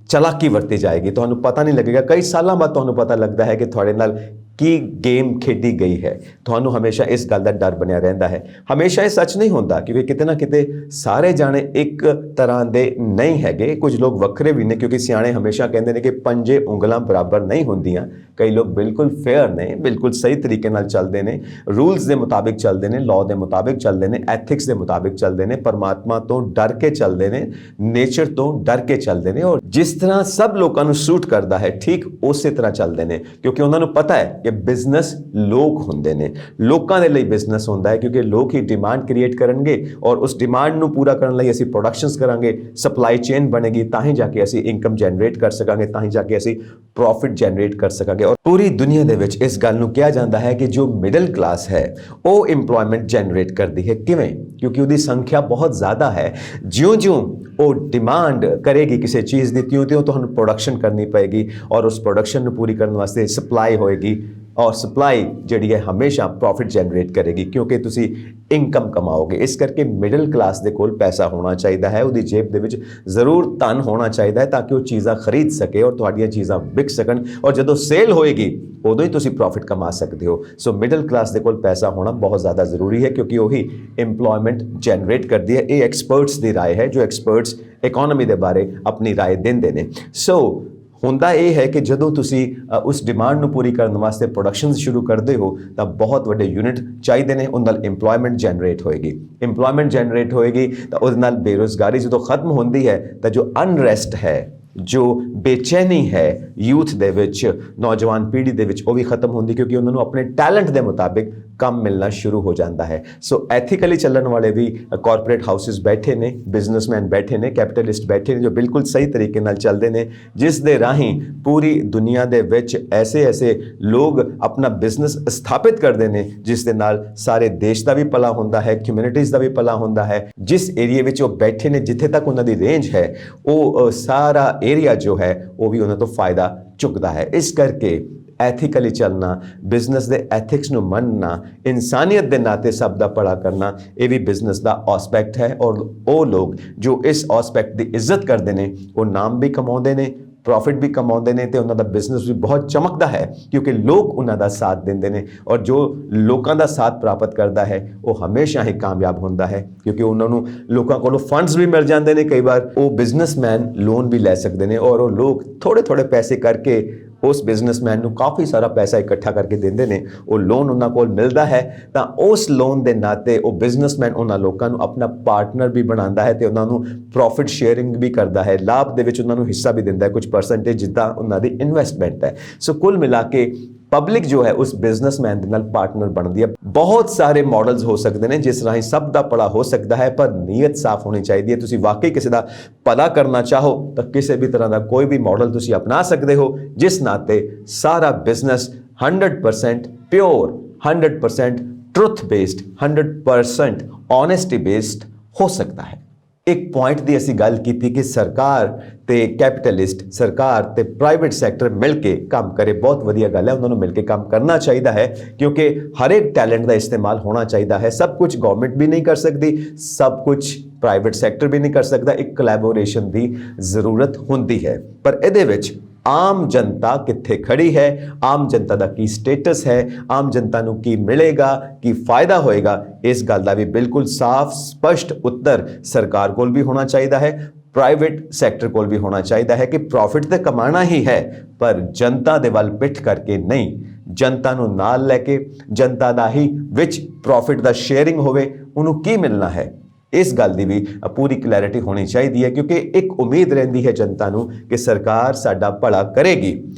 ਚਾਲਾਕੀ ਵਰਤੀ ਜਾਏਗੀ। ਤੁਹਾਨੂੰ ਪਤਾ ਨਹੀਂ ਲੱਗੇਗਾ, ਕਈ ਸਾਲਾਂ ਬਾਅਦ ਤੁਹਾਨੂੰ ਪਤਾ ਲੱਗਦਾ ਹੈ ਕਿ ਤੁਹਾਡੇ ਨਾਲ ਕੀ ਗੇਮ ਖੇਡੀ ਗਈ ਹੈ। ਤੁਹਾਨੂੰ ਹਮੇਸ਼ਾ ਇਸ ਗੱਲ ਦਾ ਡਰ ਬਣਿਆ ਰਹਿੰਦਾ ਹੈ। ਹਮੇਸ਼ਾ ਇਹ ਸੱਚ ਨਹੀਂ ਹੁੰਦਾ ਕਿਉਂਕਿ ਕਿਤੇ ਨਾ ਕਿਤੇ ਸਾਰੇ ਜਾਣੇ ਇੱਕ ਤਰ੍ਹਾਂ ਦੇ ਨਹੀਂ ਹੈਗੇ, ਕੁਝ ਲੋਕ ਵੱਖਰੇ ਵੀ ਨੇ ਕਿਉਂਕਿ ਸਿਆਣੇ ਹਮੇਸ਼ਾ ਕਹਿੰਦੇ ਨੇ ਕਿ ਪੰਜੇ ਉਂਗਲਾਂ ਬਰਾਬਰ ਨਹੀਂ ਹੁੰਦੀਆਂ। ਕਈ ਲੋਕ ਬਿਲਕੁਲ ਫੇਅਰ ਨੇ, ਬਿਲਕੁਲ ਸਹੀ ਤਰੀਕੇ ਨਾਲ ਚੱਲਦੇ ਨੇ, ਰੂਲਸ ਦੇ ਮੁਤਾਬਿਕ ਚੱਲਦੇ ਨੇ, ਲਾਅ ਦੇ ਮੁਤਾਬਿਕ ਚੱਲਦੇ ਨੇ, ਐਥਿਕਸ ਦੇ ਮੁਤਾਬਿਕ ਚੱਲਦੇ ਨੇ, ਪਰਮਾਤਮਾ ਤੋਂ ਡਰ ਕੇ ਚੱਲਦੇ ਨੇ, ਨੇਚਰ ਤੋਂ ਡਰ ਕੇ ਚੱਲਦੇ ਨੇ ਔਰ ਜਿਸ ਤਰ੍ਹਾਂ ਸਭ ਲੋਕਾਂ ਨੂੰ ਸੂਟ ਕਰਦਾ ਹੈ ਠੀਕ ਉਸੇ ਤਰ੍ਹਾਂ ਚੱਲਦੇ ਨੇ ਕਿਉਂਕਿ ਉਹਨਾਂ ਨੂੰ ਪਤਾ ਹੈ ਕਿ ਬਿਜ਼ਨਸ ਲੋਕ ਹੁੰਦੇ ਨੇ, ਲੋਕਾਂ ਦੇ ਲਈ ਬਿਜ਼ਨਸ ਹੁੰਦਾ ਹੈ ਕਿਉਂਕਿ ਲੋਕ ਹੀ ਡਿਮਾਂਡ ਕ੍ਰੀਏਟ ਕਰਨਗੇ ਔਰ ਉਸ ਡਿਮਾਂਡ ਨੂੰ ਪੂਰਾ ਕਰਨ ਲਈ ਅਸੀਂ ਪ੍ਰੋਡਕਸ਼ਨਸ ਕਰਾਂਗੇ, ਸਪਲਾਈ ਚੇਨ ਬਣੇਗੀ, ਤਾਂ ਹੀ ਜਾ ਕੇ ਅਸੀਂ ਇਨਕਮ ਜਨਰੇਟ ਕਰ ਸਕਾਂਗੇ, ਤਾਂ ਹੀ ਜਾ ਕੇ ਅਸੀਂ ਪ੍ਰੋਫਿਟ ਜਨਰੇਟ ਕਰ ਸਕਾਂਗੇ। ਔਰ ਪੂਰੀ ਦੁਨੀਆ ਦੇ ਵਿੱਚ ਇਸ ਗੱਲ ਨੂੰ ਕਿਹਾ ਜਾਂਦਾ ਹੈ ਕਿ ਜੋ ਮਿਡਲ ਕਲਾਸ ਹੈ ਉਹ ਇੰਪਲੋਇਮੈਂਟ ਜਨਰੇਟ ਕਰਦੀ ਹੈ। ਕਿਵੇਂ? ਕਿਉਂਕਿ ਉਹਦੀ ਸੰਖਿਆ ਬਹੁਤ ਜ਼ਿਆਦਾ ਹੈ। ਜਿਉਂ-ਜਿਉਂ ਉਹ ਡਿਮਾਂਡ ਕਰੇਗੀ ਕਿਸੇ ਚੀਜ਼ ਦੀ, ਤਿਉਂ-ਤਿਉਂ ਤੁਹਾਨੂੰ ਪ੍ਰੋਡਕਸ਼ਨ ਕਰਨੀ ਪਏਗੀ ਔਰ ਉਸ ਪ੍ਰੋਡਕਸ਼ਨ ਨੂੰ ਪੂਰੀ ਕਰਨ ਵਾਸਤੇ ਸਪਲਾਈ ਹੋਏਗੀ ਔਰ ਸਪਲਾਈ ਜਿਹੜੀ ਹੈ ਹਮੇਸ਼ਾ ਪ੍ਰੋਫਿਟ ਜਨਰੇਟ ਕਰੇਗੀ ਕਿਉਂਕਿ ਤੁਸੀਂ ਇਨਕਮ ਕਮਾਓਗੇ। ਇਸ ਕਰਕੇ ਮਿਡਲ ਕਲਾਸ ਦੇ ਕੋਲ ਪੈਸਾ ਹੋਣਾ ਚਾਹੀਦਾ ਹੈ, ਉਹਦੀ ਜੇਬ ਦੇ ਵਿੱਚ ਜ਼ਰੂਰ ਧਨ ਹੋਣਾ ਚਾਹੀਦਾ ਹੈ ਤਾਂ ਕਿ ਉਹ ਚੀਜ਼ਾਂ ਖਰੀਦ ਸਕੇ ਔਰ ਤੁਹਾਡੀਆਂ ਚੀਜ਼ਾਂ ਵਿਕ ਸਕਣ ਔਰ ਜਦੋਂ ਸੇਲ ਹੋਏਗੀ ਉਦੋਂ ਹੀ ਤੁਸੀਂ ਪ੍ਰੋਫਿਟ ਕਮਾ ਸਕਦੇ ਹੋ। ਸੋ ਮਿਡਲ ਕਲਾਸ ਦੇ ਕੋਲ ਪੈਸਾ ਹੋਣਾ ਬਹੁਤ ਜ਼ਿਆਦਾ ਜ਼ਰੂਰੀ ਹੈ ਕਿਉਂਕਿ ਉਹੀ ਇੰਪਲੋਇਮੈਂਟ ਜਨਰੇਟ ਕਰਦੀ ਹੈ। ਇਹ ਐਕਸਪਰਟਸ ਦੀ ਰਾਏ ਹੈ, ਜੋ ਐਕਸਪਰਟਸ ਇਕਨੋਮੀ ਦੇ ਬਾਰੇ ਆਪਣੀ ਰਾਏ ਦਿੰਦੇ ਨੇ। ਸੋ ਹੁੰਦਾ ਇਹ ਹੈ ਕਿ ਜਦੋਂ ਤੁਸੀਂ ਉਸ ਡਿਮਾਂਡ ਨੂੰ ਪੂਰੀ ਕਰਨ ਵਾਸਤੇ ਪ੍ਰੋਡਕਸ਼ਨ ਸ਼ੁਰੂ ਕਰਦੇ ਹੋ ਤਾਂ ਬਹੁਤ ਵੱਡੇ ਯੂਨਿਟ ਚਾਹੀਦੇ ਨੇ, ਉਹਦੇ ਨਾਲ ਇੰਪਲੋਇਮੈਂਟ ਜਨਰੇਟ ਹੋਏਗੀ ਤਾਂ ਉਹਦੇ ਨਾਲ ਬੇਰੁਜ਼ਗਾਰੀ ਜਦੋਂ ਖਤਮ ਹੁੰਦੀ ਹੈ ਤਾਂ ਜੋ ਅਨਰੈਸਟ ਹੈ, ਜੋ ਬੇਚੈਨੀ ਹੈ ਯੂਥ ਦੇ ਵਿੱਚ, ਨੌਜਵਾਨ ਪੀੜ੍ਹੀ ਦੇ ਵਿੱਚ, ਉਹ ਵੀ ਖਤਮ ਹੁੰਦੀ ਕਿਉਂਕਿ ਉਹਨਾਂ ਨੂੰ ਆਪਣੇ ਟੈਲੈਂਟ ਦੇ ਮੁਤਾਬਿਕ ਕੰਮ ਮਿਲਣਾ ਸ਼ੁਰੂ ਹੋ ਜਾਂਦਾ ਹੈ। ਸੋ ਐਥੀਕਲੀ ਚੱਲਣ ਵਾਲੇ ਵੀ ਕਾਰਪੋਰੇਟ ਹਾਊਸਿਸ ਬੈਠੇ ਨੇ, ਬਿਜ਼ਨਸਮੈਨ ਬੈਠੇ ਨੇ, ਕੈਪੀਟਲਿਸਟ ਬੈਠੇ ਨੇ ਜੋ ਬਿਲਕੁਲ ਸਹੀ ਤਰੀਕੇ ਨਾਲ ਚੱਲਦੇ ਨੇ, ਜਿਸ ਦੇ ਰਾਹੀਂ ਪੂਰੀ ਦੁਨੀਆ ਦੇ ਵਿੱਚ ਐਸੇ ਲੋਕ ਆਪਣਾ ਬਿਜ਼ਨਸ ਸਥਾਪਿਤ ਕਰਦੇ ਨੇ ਜਿਸ ਦੇ ਨਾਲ ਸਾਰੇ ਦੇਸ਼ ਦਾ ਵੀ ਭਲਾ ਹੁੰਦਾ ਹੈ, ਕਮਿਊਨਿਟੀਜ਼ ਦਾ ਵੀ ਭਲਾ ਹੁੰਦਾ ਹੈ। ਜਿਸ ਏਰੀਏ ਵਿੱਚ ਉਹ ਬੈਠੇ ਨੇ, ਜਿੱਥੇ ਤੱਕ ਉਹਨਾਂ ਦੀ ਰੇਂਜ ਹੈ, ਉਹ ਸਾਰਾ ਏਰੀਆ ਜੋ ਹੈ ਉਹ ਵੀ ਉਹਨਾਂ ਤੋਂ ਫਾਇਦਾ ਚੁੱਕਦਾ ਹੈ। ਇਸ ਕਰਕੇ ਐਥੀਕਲੀ ਚੱਲਣਾ, ਬਿਜ਼ਨਸ ਦੇ ਐਥਿਕਸ ਨੂੰ ਮੰਨਣਾ, ਇਨਸਾਨੀਅਤ ਦੇ ਨਾਤੇ ਸਭ ਦਾ ਭਲਾ ਕਰਨਾ, ਇਹ ਵੀ ਬਿਜ਼ਨਸ ਦਾ ਆਸਪੈਕਟ ਹੈ। ਔਰ ਉਹ ਲੋਕ ਜੋ ਇਸ ਆਸਪੈਕਟ ਦੀ ਇੱਜ਼ਤ ਕਰਦੇ ਨੇ ਉਹ ਨਾਮ ਵੀ ਕਮਾਉਂਦੇ ਨੇ, ਪ੍ਰੋਫਿਟ ਵੀ ਕਮਾਉਂਦੇ ਨੇ ਤੇ ਉਹਨਾਂ ਦਾ ਬਿਜ਼ਨਸ ਵੀ ਬਹੁਤ ਚਮਕਦਾ ਹੈ ਕਿਉਂਕਿ ਲੋਕ ਉਹਨਾਂ ਦਾ ਸਾਥ ਦਿੰਦੇ ਨੇ। ਔਰ ਜੋ ਲੋਕਾਂ ਦਾ ਸਾਥ ਪ੍ਰਾਪਤ ਕਰਦਾ ਹੈ ਉਹ ਹਮੇਸ਼ਾ ਹੀ ਕਾਮਯਾਬ ਹੁੰਦਾ ਹੈ ਕਿਉਂਕਿ ਉਹਨਾਂ ਨੂੰ ਲੋਕਾਂ ਕੋਲੋਂ ਫੰਡਸ ਵੀ ਮਿਲ ਜਾਂਦੇ ਨੇ। ਕਈ ਵਾਰ ਉਹ ਬਿਜ਼ਨਸਮੈਨ ਲੋਨ ਵੀ ਲੈ ਸਕਦੇ ਨੇ ਔਰ ਉਹ ਲੋਕ ਥੋੜੇ ਪੈਸੇ ਕਰਕੇ ਉਸ ਬਿਜ਼ਨਸਮੈਨ ਨੂੰ ਕਾਫੀ ਸਾਰਾ ਪੈਸਾ ਇਕੱਠਾ ਕਰਕੇ ਦਿੰਦੇ ਨੇ। ਉਹ ਲੋਨ ਉਹਨਾਂ ਕੋਲ ਮਿਲਦਾ ਹੈ ਤਾਂ ਉਸ ਲੋਨ ਦੇ ਨਾਤੇ ਉਹ ਬਿਜ਼ਨਸਮੈਨ ਉਹਨਾਂ ਲੋਕਾਂ ਨੂੰ ਆਪਣਾ ਪਾਰਟਨਰ ਵੀ ਬਣਾਉਂਦਾ ਹੈ ਤੇ ਉਹਨਾਂ ਨੂੰ ਪ੍ਰੋਫਿਟ ਸ਼ੇਅਰਿੰਗ ਵੀ ਕਰਦਾ ਹੈ, ਲਾਭ ਦੇ ਵਿੱਚ ਉਹਨਾਂ ਨੂੰ ਹਿੱਸਾ ਵੀ ਦਿੰਦਾ ਹੈ, ਕੁਝ ਪਰਸੈਂਟੇਜ ਜਿੱਦਾਂ ਉਹਨਾਂ ਦੀ ਇਨਵੈਸਟਮੈਂਟ ਹੈ। ਸੋ ਕੁੱਲ ਮਿਲਾ ਕੇ ਪਬਲਿਕ ਜੋ ਹੈ ਉਸ ਬਿਜ਼ਨਸਮੈਨ ਦੇ ਨਾਲ ਪਾਰਟਨਰ ਬਣਦੀ ਹੈ। ਬਹੁਤ ਸਾਰੇ ਮਾਡਲਸ ਹੋ ਸਕਦੇ ਨੇ ਜਿਸ ਰਾਹੀਂ ਸਭ ਦਾ ਭਲਾ ਹੋ ਸਕਦਾ ਹੈ, ਪਰ ਨੀਅਤ ਸਾਫ਼ ਹੋਣੀ ਚਾਹੀਦੀ ਹੈ। ਤੁਸੀਂ ਵਾਕਈ ਕਿਸੇ ਦਾ ਭਲਾ ਕਰਨਾ ਚਾਹੋ ਤਾਂ ਕਿਸੇ ਵੀ ਤਰ੍ਹਾਂ ਦਾ ਕੋਈ ਵੀ ਮਾਡਲ ਤੁਸੀਂ ਅਪਣਾ ਸਕਦੇ ਹੋ ਜਿਸ ਨਾਤੇ ਸਾਰਾ business 100% pure, 100% truth based, 100% honesty based ਹੋ ਸਕਦਾ ਹੈ। ਇੱਕ ਪੁਆਇੰਟ ਦੀ ਅਸੀਂ ਗੱਲ ਕੀਤੀ ਕਿ ਸਰਕਾਰ ਤੇ ਕੈਪੀਟਲਿਸਟ, ਸਰਕਾਰ ਤੇ ਪ੍ਰਾਈਵੇਟ ਸੈਕਟਰ ਮਿਲ ਕੇ ਕੰਮ ਕਰੇ, ਬਹੁਤ ਵਧੀਆ ਗੱਲ ਹੈ। ਉਹਨਾਂ ਨੂੰ ਮਿਲ ਕੇ ਕੰਮ ਕਰਨਾ ਚਾਹੀਦਾ ਹੈ ਕਿਉਂਕਿ ਹਰ ਇੱਕ ਟੈਲੈਂਟ ਦਾ ਇਸਤੇਮਾਲ ਹੋਣਾ ਚਾਹੀਦਾ ਹੈ। ਸਭ ਕੁਝ ਗਵਰਨਮੈਂਟ ਵੀ ਨਹੀਂ ਕਰ ਸਕਦੀ, ਸਭ ਕੁਝ ਪ੍ਰਾਈਵੇਟ ਸੈਕਟਰ ਵੀ ਨਹੀਂ ਕਰ ਸਕਦਾ। ਇੱਕ ਕੋਲੈਬੋਰੇਸ਼ਨ ਦੀ ਜ਼ਰੂਰਤ ਹੁੰਦੀ ਹੈ। ਪਰ ਇਹਦੇ ਵਿੱਚ ਆਮ ਜਨਤਾ ਕਿੱਥੇ ਖੜੀ ਹੈ, ਆਮ ਜਨਤਾ ਦਾ ਕੀ ਸਟੇਟਸ ਹੈ, ਆਮ ਜਨਤਾ ਨੂੰ ਕੀ ਮਿਲੇਗਾ, ਕੀ ਫਾਇਦਾ ਹੋਏਗਾ, ਇਸ ਗੱਲ ਦਾ ਵੀ ਬਿਲਕੁਲ ਸਾਫ਼ ਸਪਸ਼ਟ ਉੱਤਰ ਸਰਕਾਰ ਕੋਲ ਵੀ ਹੋਣਾ ਚਾਹੀਦਾ ਹੈ, ਪ੍ਰਾਈਵੇਟ ਸੈਕਟਰ ਕੋਲ ਵੀ ਹੋਣਾ ਚਾਹੀਦਾ ਹੈ ਕਿ ਪ੍ਰੋਫਿਟ ਤੇ ਕਮਾਣਾ ਹੀ ਹੈ ਪਰ ਜਨਤਾ ਦੇ ਵੱਲ ਪਿੱਠ ਕਰਕੇ ਨਹੀਂ, ਜਨਤਾ ਨੂੰ ਨਾਲ ਲੈ ਕੇ, ਜਨਤਾ ਦਾ ਹੀ ਵਿੱਚ ਪ੍ਰੋਫਿਟ ਦਾ ਸ਼ੇਅਰਿੰਗ ਹੋਵੇ, ਉਹਨੂੰ ਕੀ ਮਿਲਣਾ ਹੈ, ਇਸ ਗੱਲ ਦੀ ਵੀ ਪੂਰੀ ਕਲੈਰਿਟੀ ਹੋਣੀ ਚਾਹੀਦੀ ਹੈ ਕਿਉਂਕਿ ਇੱਕ ਉਮੀਦ ਰਹਿੰਦੀ ਹੈ ਜਨਤਾ ਨੂੰ ਕਿ ਸਰਕਾਰ ਸਾਡਾ ਭਲਾ ਕਰੇਗੀ।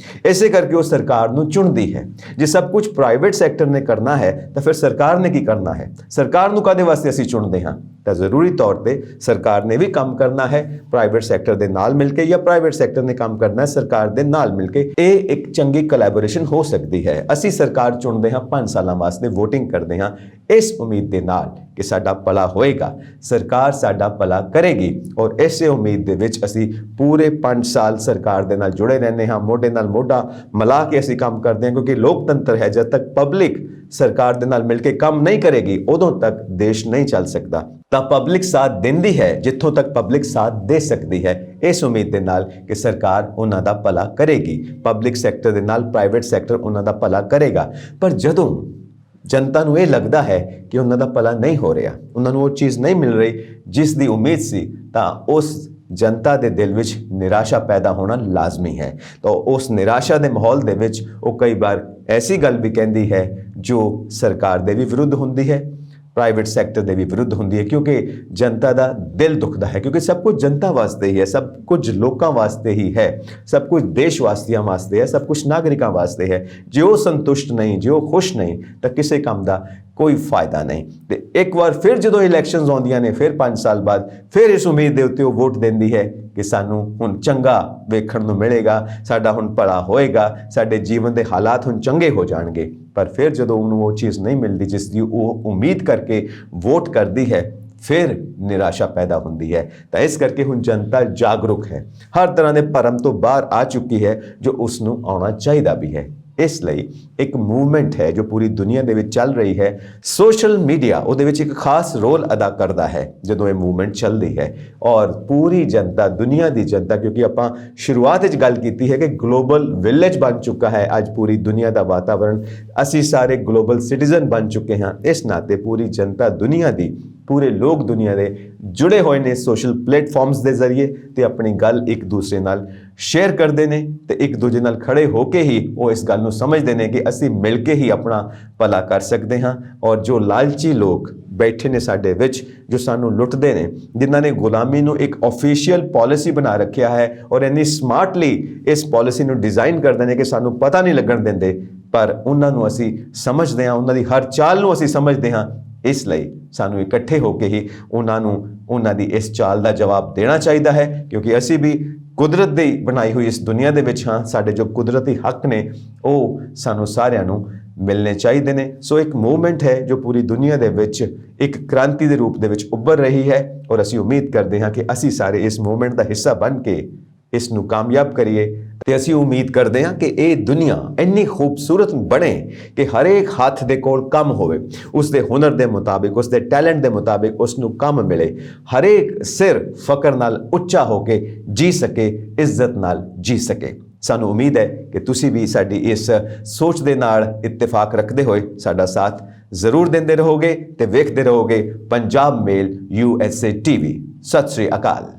ਇਸੇ ਕਰਕੇ ਉਹ ਸਰਕਾਰ ਨੂੰ ਚੁਣਦੀ ਹੈ। ਜੇ ਸਭ ਕੁਝ ਪ੍ਰਾਈਵੇਟ ਸੈਕਟਰ ਨੇ ਕਰਨਾ ਹੈ ਤਾਂ ਫਿਰ ਸਰਕਾਰ ਨੇ ਕੀ ਕਰਨਾ ਹੈ? ਸਰਕਾਰ ਨੂੰ ਕਾਹਦੇ ਵਾਸਤੇ ਅਸੀਂ ਚੁਣਦੇ ਹਾਂ? ਤਾਂ ਜ਼ਰੂਰੀ ਤੌਰ ਤੇ ਸਰਕਾਰ ਨੇ ਵੀ ਕੰਮ ਕਰਨਾ ਹੈ ਪ੍ਰਾਈਵੇਟ ਸੈਕਟਰ ਦੇ ਨਾਲ ਮਿਲ ਕੇ ਜਾਂ ਪ੍ਰਾਈਵੇਟ ਸੈਕਟਰ ਨੇ ਕੰਮ ਕਰਨਾ ਹੈ ਸਰਕਾਰ ਦੇ ਨਾਲ ਮਿਲ ਕੇ। ਇਹ ਇੱਕ ਚੰਗੀ ਕੋਲੈਬੋਰੇਸ਼ਨ ਹੋ ਸਕਦੀ ਹੈ। ਅਸੀਂ ਸਰਕਾਰ ਚੁਣਦੇ ਹਾਂ, 5 ਸਾਲਾਂ ਵਾਸਤੇ VOTING ਕਰਦੇ ਹਾਂ ਇਸ ਉਮੀਦ ਦੇ ਨਾਲ ਕਿ ਸਾਡਾ ਭਲਾ ਹੋਏਗਾ, ਸਰਕਾਰ ਸਾਡਾ ਭਲਾ ਕਰੇਗੀ ਔਰ ਇਸੇ ਉਮੀਦ ਦੇ ਵਿੱਚ ਅਸੀਂ ਪੂਰੇ 5 ਸਾਲ ਸਰਕਾਰ ਦੇ ਨਾਲ ਜੁੜੇ ਰਹਿੰਦੇ ਹਾਂ, ਮੋਢੇ ਨਾਲ ਮੋਢਾ ਮਿਲਾ ਕੇ ਅਸੀਂ ਕੰਮ ਕਰਦੇ ਹਾਂ ਕਿਉਂਕਿ ਲੋਕਤੰਤਰ ਹੈ। ਜਦ ਤੱਕ ਪਬਲਿਕ ਸਰਕਾਰ ਦੇ ਨਾਲ ਮਿਲ ਕੇ ਕੰਮ ਨਹੀਂ ਕਰੇਗੀ ਉਦੋਂ ਤੱਕ ਦੇਸ਼ ਨਹੀਂ ਚੱਲ ਸਕਦਾ। ਤਾਂ ਪਬਲਿਕ ਸਾਥ ਦਿੰਦੀ ਹੈ ਜਿੱਥੋਂ ਤੱਕ ਪਬਲਿਕ ਸਾਥ ਦੇ ਸਕਦੀ ਹੈ, ਇਸ ਉਮੀਦ ਦੇ ਨਾਲ ਕਿ ਸਰਕਾਰ ਉਹਨਾਂ ਦਾ ਭਲਾ ਕਰੇਗੀ, ਪਬਲਿਕ ਸੈਕਟਰ ਦੇ ਨਾਲ ਪ੍ਰਾਈਵੇਟ ਸੈਕਟਰ ਉਹਨਾਂ ਦਾ ਭਲਾ ਕਰੇਗਾ। ਪਰ ਜਦੋਂ ਜਨਤਾ ਨੂੰ ਇਹ ਲੱਗਦਾ ਹੈ ਕਿ ਉਹਨਾਂ ਦਾ ਭਲਾ ਨਹੀਂ ਹੋ ਰਿਹਾ, ਉਹਨਾਂ ਨੂੰ ਉਹ ਚੀਜ਼ ਨਹੀਂ ਮਿਲ ਰਹੀ ਜਿਸ ਦੀ ਉਮੀਦ ਸੀ, ਤਾਂ ਉਸ ਜਨਤਾ ਦੇ ਦਿਲ ਵਿੱਚ ਨਿਰਾਸ਼ਾ ਪੈਦਾ ਹੋਣਾ ਲਾਜ਼ਮੀ ਹੈ। ਤਾਂ ਉਸ ਨਿਰਾਸ਼ਾ ਦੇ ਮਾਹੌਲ ਦੇ ਵਿੱਚ ਉਹ ਕਈ ਵਾਰ ਐਸੀ ਗੱਲ ਵੀ ਕਹਿੰਦੀ ਹੈ ਜੋ ਸਰਕਾਰ ਦੇ ਵੀ ਵਿਰੁੱਧ ਹੁੰਦੀ ਹੈ, ਪ੍ਰਾਈਵੇਟ ਸੈਕਟਰ ਦੇ ਵੀ ਵਿਰੁੱਧ ਹੁੰਦੀ ਹੈ ਕਿਉਂਕਿ ਜਨਤਾ ਦਾ ਦਿਲ ਦੁਖਦਾ ਹੈ ਕਿਉਂਕਿ ਸਭ ਕੁਝ ਜਨਤਾ ਵਾਸਤੇ ਹੀ ਹੈ, ਸਭ ਕੁਝ ਲੋਕਾਂ ਵਾਸਤੇ ਹੀ ਹੈ, ਸਭ ਕੁਝ ਦੇਸ਼ ਵਾਸੀਆਂ ਵਾਸਤੇ ਹੈ, ਸਭ ਕੁਝ ਨਾਗਰਿਕਾਂ ਵਾਸਤੇ ਹੈ। ਜੇ ਉਹ ਸੰਤੁਸ਼ਟ ਨਹੀਂ, ਜੇ ਉਹ ਖੁਸ਼ ਨਹੀਂ ਤਾਂ ਕਿਸੇ ਕੰਮ ਦਾ ਕੋਈ ਫਾਇਦਾ ਨਹੀਂ। ਤੇ ਇੱਕ ਵਾਰ ਫਿਰ ਜਦੋਂ ਇਲੈਕਸ਼ਨਸ ਆਉਂਦੀਆਂ ਨੇ, ਫਿਰ 5 ਸਾਲ ਬਾਅਦ ਫਿਰ ਇਸ ਉਮੀਦ ਦੇ ਉੱਤੇ ਉਹ ਵੋਟ ਦਿੰਦੀ ਹੈ ਕਿ ਸਾਨੂੰ ਹੁਣ ਚੰਗਾ ਵੇਖਣ ਨੂੰ ਮਿਲੇਗਾ, ਸਾਡਾ ਹੁਣ ਭਲਾ ਹੋਏਗਾ, ਸਾਡੇ ਜੀਵਨ ਦੇ ਹਾਲਾਤ ਹੁਣ ਚੰਗੇ ਹੋ ਜਾਣਗੇ। ਪਰ ਫਿਰ ਜਦੋਂ ਉਹਨੂੰ ਉਹ ਚੀਜ਼ ਨਹੀਂ ਮਿਲਦੀ ਜਿਸ ਦੀ ਉਹ ਉਮੀਦ ਕਰਕੇ ਵੋਟ ਕਰਦੀ ਹੈ, ਫਿਰ ਨਿਰਾਸ਼ਾ ਪੈਦਾ ਹੁੰਦੀ ਹੈ। ਤਾਂ ਇਸ ਕਰਕੇ ਹੁਣ ਜਨਤਾ ਜਾਗਰੂਕ ਹੈ, ਹਰ ਤਰ੍ਹਾਂ ਦੇ ਭਰਮ ਤੋਂ ਬਾਹਰ ਆ ਚੁੱਕੀ ਹੈ ਜੋ ਉਸ ਨੂੰ ਆਉਣਾ ਚਾਹੀਦਾ ਵੀ ਹੈ। ਇਸ ਲਈ ਇੱਕ ਮੂਵਮੈਂਟ ਹੈ ਜੋ ਪੂਰੀ ਦੁਨੀਆ ਦੇ ਵਿੱਚ ਚੱਲ ਰਹੀ ਹੈ। ਸੋਸ਼ਲ ਮੀਡੀਆ ਉਹਦੇ ਵਿੱਚ ਇੱਕ ਖਾਸ ਰੋਲ ਅਦਾ ਕਰਦਾ ਹੈ ਜਦੋਂ ਇਹ ਮੂਵਮੈਂਟ ਚੱਲਦੀ ਹੈ ਔਰ ਪੂਰੀ ਜਨਤਾ, ਦੁਨੀਆ ਦੀ ਜਨਤਾ, ਕਿਉਂਕਿ ਆਪਾਂ ਸ਼ੁਰੂਆਤ ਵਿੱਚ ਗੱਲ ਕੀਤੀ ਹੈ ਕਿ ਗਲੋਬਲ ਵਿਲੇਜ ਬਣ ਚੁੱਕਾ ਹੈ ਅੱਜ ਪੂਰੀ ਦੁਨੀਆ ਦਾ ਵਾਤਾਵਰਣ, ਅਸੀਂ ਸਾਰੇ ਗਲੋਬਲ ਸਿਟੀਜ਼ਨ ਬਣ ਚੁੱਕੇ ਹਾਂ। ਇਸ ਨਾਤੇ ਪੂਰੀ ਜਨਤਾ ਦੁਨੀਆ ਦੀ ਪੂਰੇ ਲੋਕ ਦੁਨੀਆ ਦੇ ਜੁੜੇ ਹੋਏ ਨੇ ਸੋਸ਼ਲ ਪਲੇਟਫਾਰਮਸ ਦੇ ਜ਼ਰੀਏ ਤੇ ਆਪਣੀ ਗੱਲ ਇੱਕ ਦੂਸਰੇ ਨਾਲ ਸ਼ੇਅਰ ਕਰਦੇ ਨੇ ਤੇ ਇੱਕ ਦੂਜੇ ਨਾਲ ਖੜੇ ਹੋ ਕੇ ਹੀ ਉਹ ਇਸ ਗੱਲ ਨੂੰ ਸਮਝਦੇ ਨੇ ਕਿ ਅਸੀਂ ਮਿਲ ਕੇ ਹੀ ਆਪਣਾ ਭਲਾ ਕਰ ਸਕਦੇ ਹਾਂ। ਔਰ ਜੋ ਲਾਲਚੀ ਲੋਕ ਬੈਠੇ ਨੇ ਸਾਡੇ ਵਿੱਚ, ਜੋ ਸਾਨੂੰ ਲੁੱਟਦੇ ਨੇ, ਜਿਨ੍ਹਾਂ ਨੇ ਗੁਲਾਮੀ ਨੂੰ ਇੱਕ ਆਫੀਸ਼ੀਅਲ ਪਾਲਿਸੀ ਬਣਾ ਰੱਖਿਆ ਹੈ ਔਰ ਇੰਨੀ ਸਮਾਰਟਲੀ ਇਸ ਪਾਲਿਸੀ ਨੂੰ ਡਿਜ਼ਾਈਨ ਕਰਦੇ ਨੇ ਕਿ ਸਾਨੂੰ ਪਤਾ ਨਹੀਂ ਲੱਗਣ ਦਿੰਦੇ, ਪਰ ਉਹਨਾਂ ਨੂੰ ਅਸੀਂ ਸਮਝਦੇ ਹਾਂ, ਉਹਨਾਂ ਦੀ ਹਰ ਚਾਲ ਨੂੰ ਅਸੀਂ ਸਮਝਦੇ ਹਾਂ। ਇਸ ਲਈ ਸਾਨੂੰ ਇਕੱਠੇ ਹੋ ਕੇ ਹੀ ਉਹਨਾਂ ਦੀ ਇਸ ਚਾਲ ਦਾ ਜਵਾਬ ਦੇਣਾ ਚਾਹੀਦਾ ਹੈ, ਕਿਉਂਕਿ ਅਸੀਂ ਵੀ ਕੁਦਰਤ ਦੀ ਬਣਾਈ ਹੋਈ ਇਸ ਦੁਨੀਆ ਦੇ ਵਿੱਚ ਹਾਂ। ਸਾਡੇ ਜੋ ਕੁਦਰਤੀ ਹੱਕ ਨੇ ਉਹ ਸਾਨੂੰ ਸਾਰਿਆਂ ਨੂੰ ਮਿਲਣੇ ਚਾਹੀਦੇ ਨੇ। ਸੋ ਇੱਕ ਮੂਵਮੈਂਟ ਹੈ ਜੋ ਪੂਰੀ ਦੁਨੀਆ ਦੇ ਵਿੱਚ ਇੱਕ ਕ੍ਰਾਂਤੀ ਦੇ ਰੂਪ ਦੇ ਵਿੱਚ ਉੱਭਰ ਰਹੀ ਹੈ ਔਰ ਅਸੀਂ ਉਮੀਦ ਕਰਦੇ ਹਾਂ ਕਿ ਅਸੀਂ ਸਾਰੇ ਇਸ ਮੂਵਮੈਂਟ ਦਾ ਹਿੱਸਾ ਬਣ ਕੇ ਇਸ ਨੂੰ ਕਾਮਯਾਬ ਕਰੀਏ। ਤੇ ਅਸੀਂ ਉਮੀਦ ਕਰਦੇ ਹਾਂ ਕਿ ਇਹ ਦੁਨੀਆ ਇੰਨੀ ਖੂਬਸੂਰਤ ਬਣੇ ਕਿ ਹਰੇਕ ਹੱਥ ਦੇ ਕੋਲ ਕੰਮ ਹੋਵੇ, ਉਸ ਦੇ ਹੁਨਰ ਦੇ ਮੁਤਾਬਿਕ, ਉਸ ਦੇ ਟੈਲੈਂਟ ਦੇ ਮੁਤਾਬਿਕ ਉਸ ਨੂੰ ਕੰਮ ਮਿਲੇ। ਹਰੇਕ ਸਿਰ ਫਕਰ ਨਾਲ ਉੱਚਾ ਹੋ ਕੇ ਜੀ ਸਕੇ, ਇੱਜ਼ਤ ਨਾਲ ਜੀ ਸਕੇ। ਸਾਨੂੰ ਉਮੀਦ ਹੈ ਕਿ ਤੁਸੀਂ ਵੀ ਸਾਡੀ ਇਸ ਸੋਚ ਦੇ ਨਾਲ ਇਤਫਾਕ ਰੱਖਦੇ ਹੋਏ ਸਾਡਾ ਸਾਥ ਜ਼ਰੂਰ ਦਿੰਦੇ ਰਹੋਗੇ ਤੇ ਵੇਖਦੇ ਰਹੋਗੇ ਪੰਜਾਬ ਮੇਲ USA TV। ਸਤਿ ਸ੍ਰੀ ਅਕਾਲ।